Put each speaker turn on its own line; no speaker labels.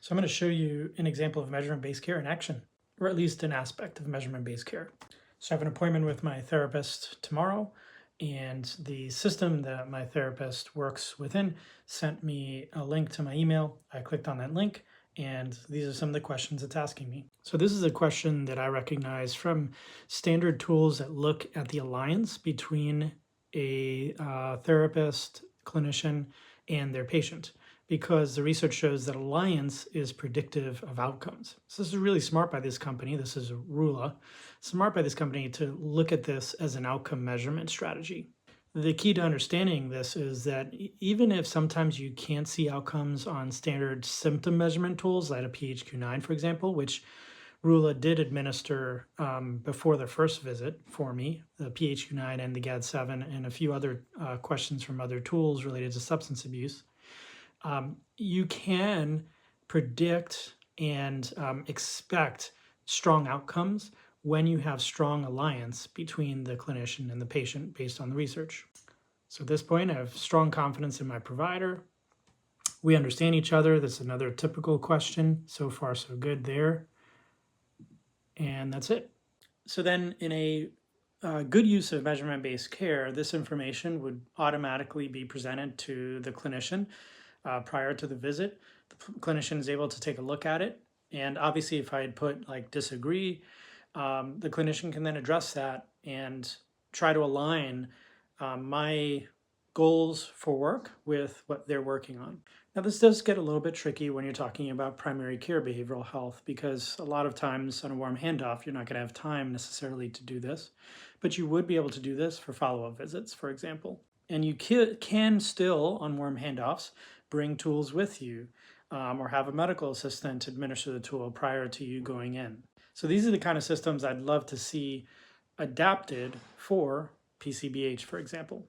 So I'm going to show you an example of measurement-based care in action, or at least an aspect of measurement-based care. So I have an appointment with my therapist tomorrow, and the system that my therapist works within sent me a link to my email. I clicked on that link, and these are some of the questions it's asking me. So this is a question that I recognize from standard tools that look at the alliance between a therapist, clinician, and their patient, because the research shows that alliance is predictive of outcomes. So this is really smart by this company. This is Rula. Smart by this company to look at this as an outcome measurement strategy. The key to understanding this is that even if sometimes you can't see outcomes on standard symptom measurement tools, like a PHQ-9, for example, which Rula did administer before the first visit for me, the PHQ-9 and the GAD-7, and a few other questions from other tools related to substance abuse. You can predict and expect strong outcomes when you have strong alliance between the clinician and the patient based on the research. So at this point, I have strong confidence in my provider. We understand each other. That's another typical question. So far, so good there. And that's it. So then in a good use of measurement-based care, this information would automatically be presented to the clinician prior to the visit. The clinician is able to take a look at it. And obviously, if I had put like disagree, the clinician can then address that and try to align my goals for work with what they're working on. Now, this does get a little bit tricky when you're talking about primary care behavioral health, because a lot of times on a warm handoff, you're not going to have time necessarily to do this, but you would be able to do this for follow-up visits, for example. And you can still, on warm handoffs, bring tools with you or have a medical assistant administer the tool prior to you going in. So these are the kind of systems I'd love to see adapted for PCBH, for example.